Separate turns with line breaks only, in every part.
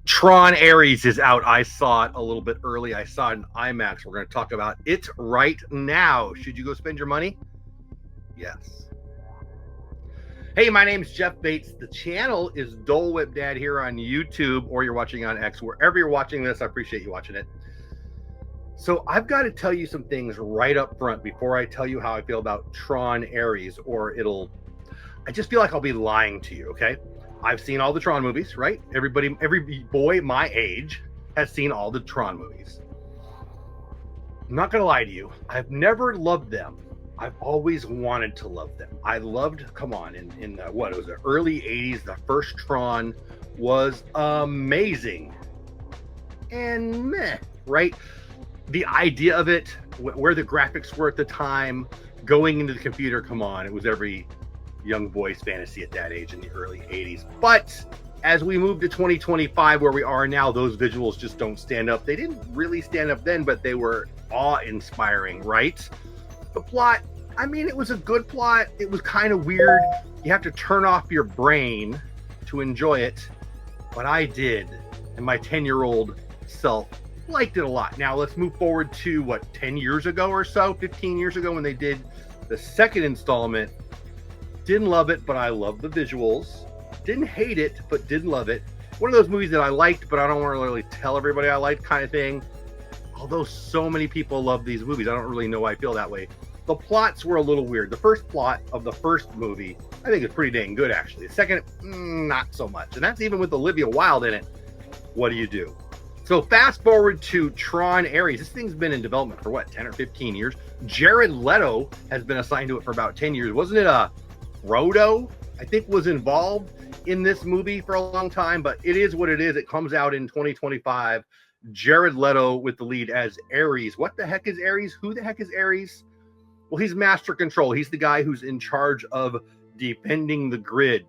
Tron Ares is out. I saw it a little bit early. I saw it in IMAX. We're going to talk about it right now. Should you go spend your money? Yes. Hey, my name's Jeff Bates. The channel is Dole Whip Dad here on YouTube, or you're watching on X. Wherever you're watching this, I appreciate you watching it. So I've got to tell you some things right up front before I tell you how I feel about Tron Ares, or I just feel like I'll be lying to you, okay? I've seen all the Tron movies, right? Every boy my age has seen all the Tron movies. I'm not going to lie to you. I've never loved them. I've always wanted to love them. I loved, come on, in what, it was the early 80s, the first Tron was amazing. And meh, right? The idea of it, where the graphics were at the time, going into the computer, come on, it was every young boy's fantasy at that age in the early 80s. But as we move to 2025, where we are now, those visuals just don't stand up. They didn't really stand up then, but they were awe-inspiring, right? The plot, I mean, it was a good plot. It was kind of weird. You have to turn off your brain to enjoy it, but I did, and my 10-year-old self liked it a lot. Now let's move forward to what, 10 years ago or so, 15 years ago, when they did the second installment. Didn't love it, but I love the visuals. Didn't hate it, but didn't love it. One of those movies that I liked, but I don't want to really tell everybody I liked, kind of thing. Although so many people love these movies, I don't really know why I feel that way. The plots were a little weird. The first plot of the first movie, I think, is pretty dang good, actually. The second, not so much. And that's even with Olivia Wilde in it. What do you do? So fast forward to Tron Ares. This thing's been in development for what, 10 or 15 years? Jared Leto has been assigned to it for about 10 years. Wasn't it Frodo, I think, was involved in this movie for a long time, but it is what it is. It comes out in 2025. Jared Leto with the lead as Ares. What the heck is Ares? Who the heck is Ares? Well, he's Master Control. He's the guy who's in charge of defending the grid.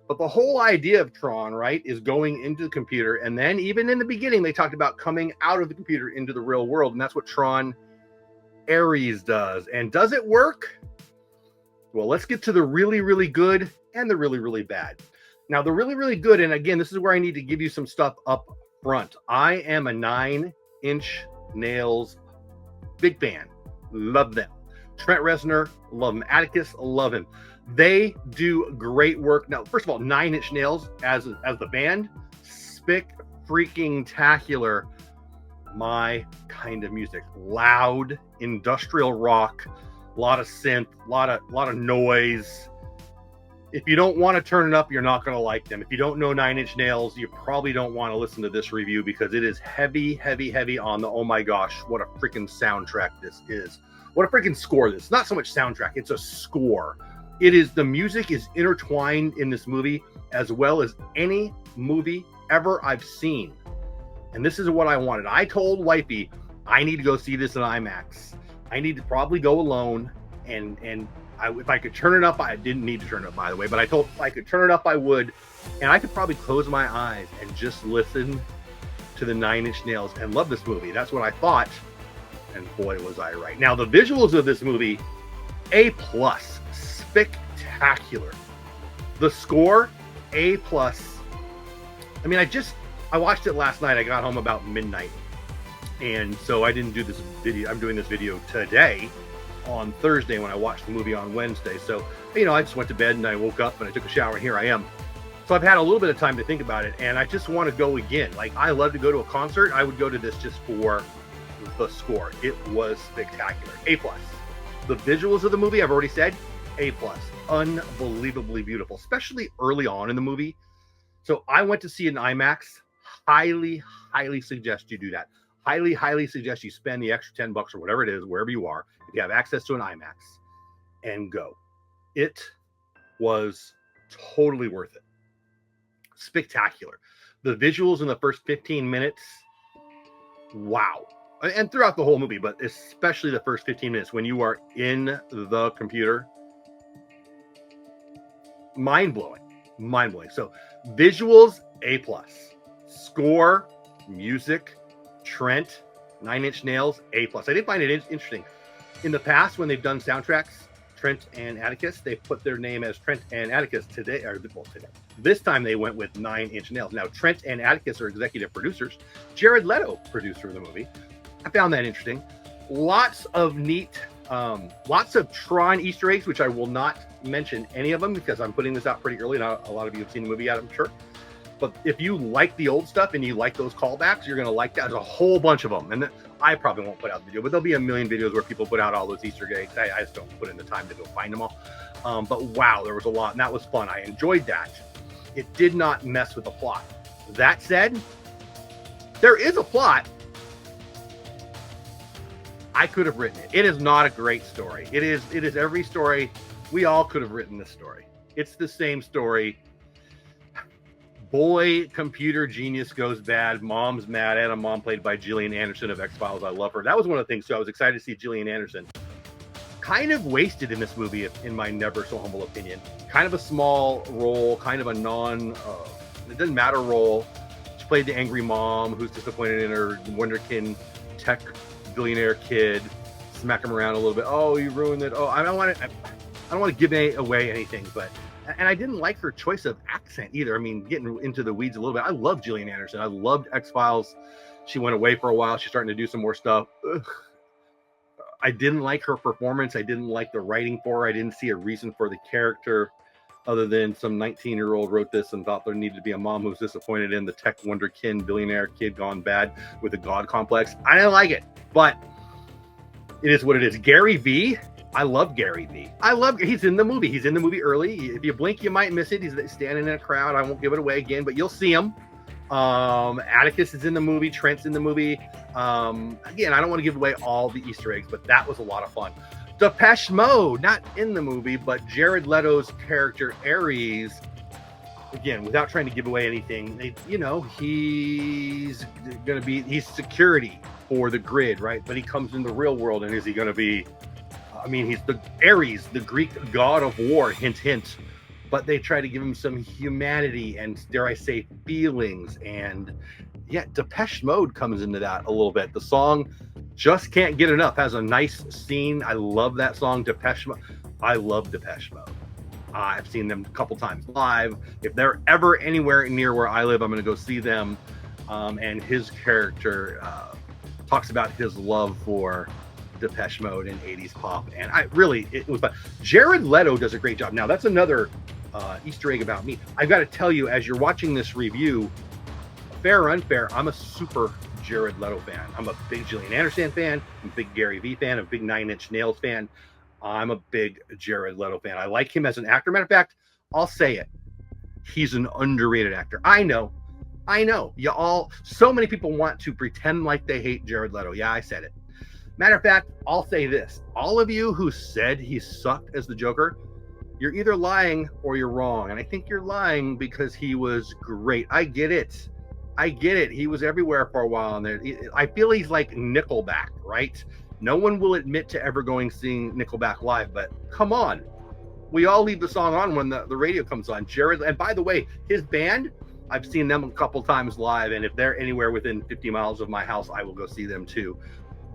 But the whole idea of Tron, right, is going into the computer. And then even in the beginning, they talked about coming out of the computer into the real world. And that's what Tron Ares does. And does it work? Well, let's get to the really, really good and the really, really bad. Now, the really, really good, and again, this is where I need to give you some stuff up front. I am a 9-inch nails big fan. Love them. Trent Reznor, love him. Atticus, love him. They do great work. Now, first of all, 9-inch nails as the band, freaking-tacular. My kind of music. Loud, industrial rock. A lot of synth, a lot of noise. If you don't want to turn it up, you're not going to like them. If you don't know 9-inch nails, you probably don't want to listen to this review, because it is heavy, heavy, heavy on the, oh my gosh, what a freaking soundtrack this is. What a freaking score this is. Not so much soundtrack, it's a score. The music is intertwined in this movie as well as any movie ever I've seen. And this is what I wanted. I told Wifey, I need to go see this in IMAX. I need to probably go alone, and if I could turn it up, I didn't need to turn it up, by the way, but I told if I could turn it up, I would, and I could probably close my eyes and just listen to the 9-inch nails and love this movie. That's what I thought, and boy, was I right. Now, the visuals of this movie, A+, spectacular. The score, A+. I mean, I watched it last night. I got home about midnight. And so I didn't do this video. I'm doing this video today on Thursday when I watched the movie on Wednesday. So, I just went to bed and I woke up and I took a shower and here I am. So I've had a little bit of time to think about it, and I just want to go again. Like, I love to go to a concert. I would go to this just for the score. It was spectacular. A+. The visuals of the movie, I've already said, A+. Unbelievably beautiful, especially early on in the movie. So I went to see it in IMAX. Highly, highly suggest you do that. Highly, highly suggest you spend the extra $10 or whatever it is, wherever you are, if you have access to an IMAX, and go. It was totally worth it. Spectacular. The visuals in the first 15 minutes, wow. And throughout the whole movie, but especially the first 15 minutes when you are in the computer, mind-blowing. Mind-blowing. So visuals, A+. Score, music, Trent, 9-inch nails, A+. I did find it interesting. In the past, when they've done soundtracks, Trent and Atticus, they put their name as Trent and Atticus today, This time they went with 9-inch nails. Now, Trent and Atticus are executive producers. Jared Leto, producer of the movie. I found that interesting. Lots of neat, lots of Tron Easter eggs, which I will not mention any of them because I'm putting this out pretty early. Not a lot of you have seen the movie yet, I'm sure. But if you like the old stuff and you like those callbacks, you're going to like that. There's a whole bunch of them. And I probably won't put out the video, but there'll be a million videos where people put out all those Easter eggs. I just don't put in the time to go find them all. But wow, there was a lot, and that was fun. I enjoyed that. It did not mess with the plot. That said, there is a plot. I could have written it. It is not a great story. It is every story. We all could have written this story. It's the same story. Boy, computer genius goes bad. Mom's mad at him. Mom played by Gillian Anderson of X-Files. I love her. That was one of the things, too. I was excited to see Gillian Anderson. Kind of wasted in this movie, in my never so humble opinion. Kind of a small role, kind of a it doesn't matter role. She played the angry mom who's disappointed in her wonderkin tech billionaire kid. Smack him around a little bit. Oh, you ruined it. Oh, I don't want to give away anything, but. And I didn't like her choice of accent either. I mean, getting into the weeds a little bit. I love Gillian Anderson. I loved X-Files. She went away for a while. She's starting to do some more stuff. Ugh. I didn't like her performance. I didn't like the writing for her. I didn't see a reason for the character other than some 19-year-old wrote this and thought there needed to be a mom who was disappointed in the tech wonderkin billionaire kid gone bad with a god complex. I didn't like it, but it is what it is. Gary V. I love Gary V. He's in the movie. He's in the movie early. If you blink, you might miss it. He's standing in a crowd. I won't give it away again, but you'll see him. Atticus is in the movie. Trent's in the movie. Again, I don't want to give away all the Easter eggs, but that was a lot of fun. Depeche Mode, not in the movie, but Jared Leto's character Ares. Again, without trying to give away anything, he's security for the grid, right? But he comes in the real world, and is he going to be? I mean, he's the Ares, the Greek god of war, hint, hint. But they try to give him some humanity and, dare I say, feelings. And yeah, Depeche Mode comes into that a little bit. The song Just Can't Get Enough has a nice scene. I love that song, Depeche Mode. I love Depeche Mode. I've seen them a couple times live. If they're ever anywhere near where I live, I'm going to go see them. And his character talks about his love for Depeche Mode and 80s pop, and it was fun. Jared Leto does a great job. Now that's another Easter egg about me. I've got to tell you, as you're watching this review, fair or unfair, I'm a super Jared Leto fan. I'm a big Gillian Anderson fan. I'm a big Gary V fan. I'm a big 9-Inch Nails fan. I'm a big Jared Leto fan. I like him as an actor. Matter of fact, I'll say it. He's an underrated actor. I know. So many people want to pretend like they hate Jared Leto. Yeah, I said it. Matter of fact, I'll say this. All of you who said he sucked as the Joker, you're either lying or you're wrong. And I think you're lying because he was great. I get it. He was everywhere for a while. And I feel he's like Nickelback, right? No one will admit to ever seeing Nickelback live, but come on. We all leave the song on when the radio comes on. Jared, and by the way, his band, I've seen them a couple times live. And if they're anywhere within 50 miles of my house, I will go see them too.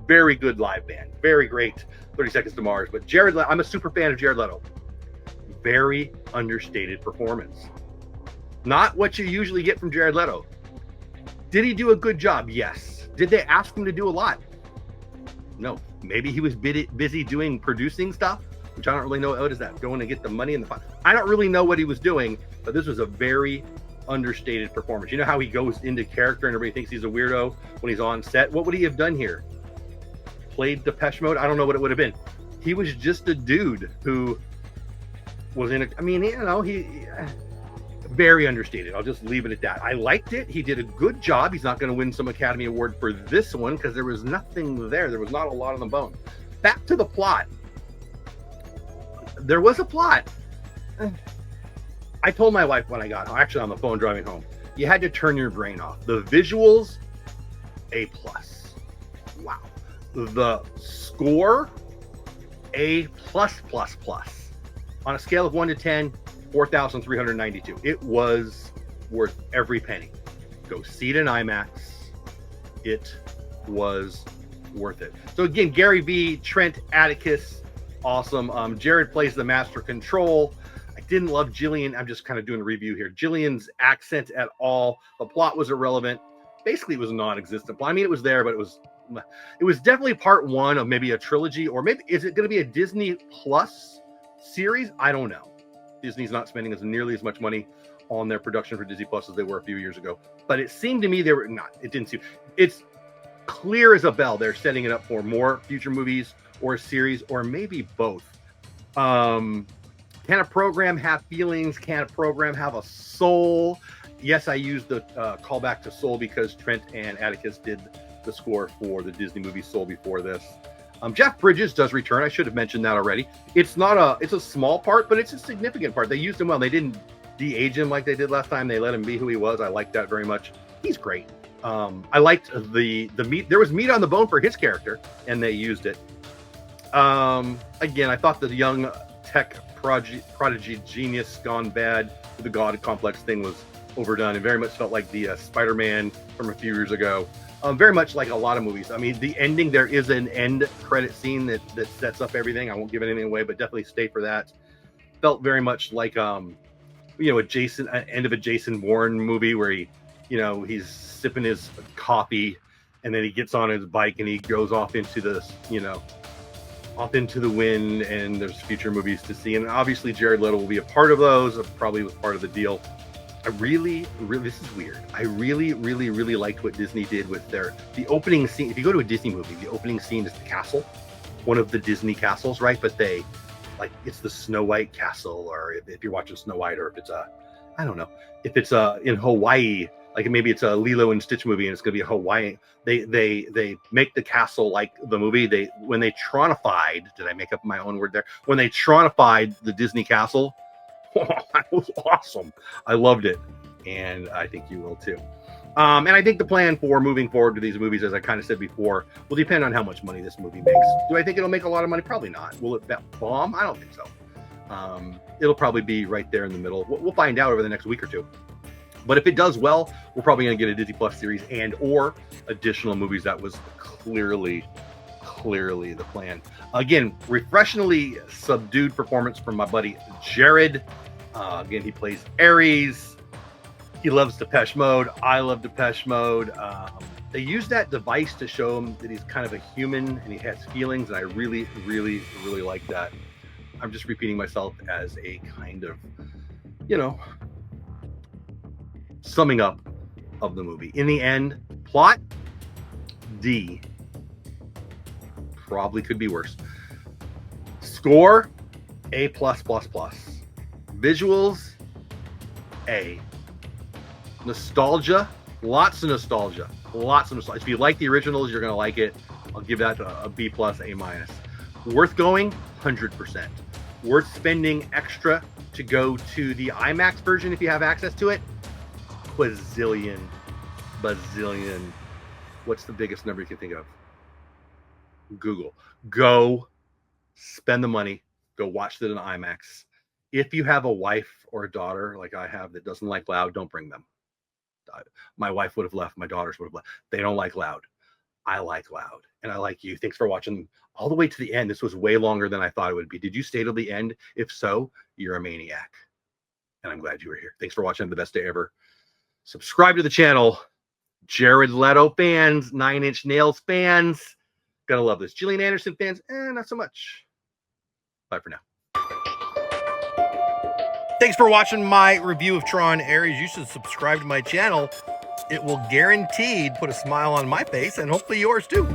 Very good live band. Very great 30 Seconds to Mars. But Jared Leto, I'm a super fan of Jared Leto. Very understated performance. Not what you usually get from Jared Leto. Did he do a good job? Yes. Did they ask him to do a lot? No. Maybe he was busy producing stuff, which I don't really know. What is that? Going to get the money in the pot? I don't really know what he was doing, but this was a very understated performance. You know how he goes into character and everybody thinks he's a weirdo when he's on set? What would he have done here? Played Depeche Mode? I don't know what it would have been. He was just a dude who was he very understated. I'll just leave it at that. I liked it. He did a good job. He's not going to win some Academy Award for this one because there was nothing there. There was not a lot on the bone. Back to the plot. There was a plot. I told my wife when I got home, actually on the phone driving home, you had to turn your brain off. The visuals, A+. Wow. The score, A+++. On a scale of 1 to 10, 4,392. It was worth every penny. Go see it in IMAX. It was worth it. So again, Gary V, Trent, Atticus, awesome. Jared plays the Master Control. I didn't love Jillian. I'm just kind of doing a review here. Jillian's accent at all. The plot was irrelevant. Basically, it was a non-existent plot. I mean, it was there, but it was definitely part one of maybe a trilogy, or maybe is it going to be a Disney Plus series? I don't know. Disney's not spending nearly as much money on their production for Disney Plus as they were a few years ago. But it seemed to me they were not. It didn't seem. It's clear as a bell. They're setting it up for more future movies or a series, or maybe both. Can a program have feelings? Can a program have a soul? Yes, I used the callback to Soul because Trent and Atticus did the score for the Disney movie Soul before this. Jeff Bridges does return. I should have mentioned that already. It's a small part, but it's a significant part. They used him well. They didn't de-age him like they did last time. They let him be who he was. I liked that very much. He's great. I liked the meat. There was meat on the bone for his character, and they used it. Again, I thought the young tech prodigy genius gone bad with the God complex thing was overdone. It very much felt like the Spider-Man from a few years ago. Very much like a lot of movies. I mean, the ending, there is an end credit scene that sets up everything. I won't give anything away, but definitely stay for that. Felt very much like, an end of a Jason Bourne movie where he's sipping his coffee and then he gets on his bike and he goes off into this, off into the wind, and there's future movies to see. And obviously Jared Leto will be a part of those. Probably was part of the deal. I really, this is weird. I really liked what Disney did with the opening scene. If you go to a Disney movie, the opening scene is the castle, one of the Disney castles, right? But it's the Snow White castle, or if you're watching Snow White, or if it's I don't know, if it's in Hawaii, like maybe it's a Lilo and Stitch movie and it's going to be a Hawaii. They make the castle like the movie. When they Tronified, did I make up my own word there? When they Tronified the Disney castle, that was awesome. I loved it, and I think you will too. And I think the plan for moving forward to these movies, as I kind of said before, will depend on how much money this movie makes. Do I think it'll make a lot of money? Probably not. Will it bomb? I don't think so. It'll probably be right there in the middle. We'll find out over the next week or two. But if it does well, we're probably going to get a Disney Plus series and or additional movies. That was clearly the plan. Again, refreshingly subdued performance from my buddy Jared. Again, he plays Ares. He loves Depeche Mode. I love Depeche Mode. They use that device to show him that he's kind of a human and he has feelings, and I really like that. I'm just repeating myself as a kind of, summing up of the movie. In the end, plot D. Probably could be worse. Score A+++. Visuals A. Nostalgia, lots of nostalgia. If you like the originals, you're gonna like it. I'll give that a B+, A-. Worth going, 100%. Worth spending extra to go to the IMAX version if you have access to it. Bazillion. What's the biggest number you can think of? Google. Go spend the money. Go watch it in IMAX. If you have a wife or a daughter like I have that doesn't like loud, don't bring them. My wife would have left. My daughters would have left. They don't like loud. I like loud, and I like you. Thanks for watching all the way to the end. This was way longer than I thought it would be. Did you stay till the end? If so, you're a maniac, and I'm glad you were here. Thanks for watching. The best day ever. Subscribe to the channel. Jared Leto fans, 9 Inch Nails fans, gonna love this. Gillian Anderson fans, not so much. Bye for now. Thanks for watching my review of Tron Ares. You should subscribe to my channel. It will guaranteed put a smile on my face and hopefully yours too.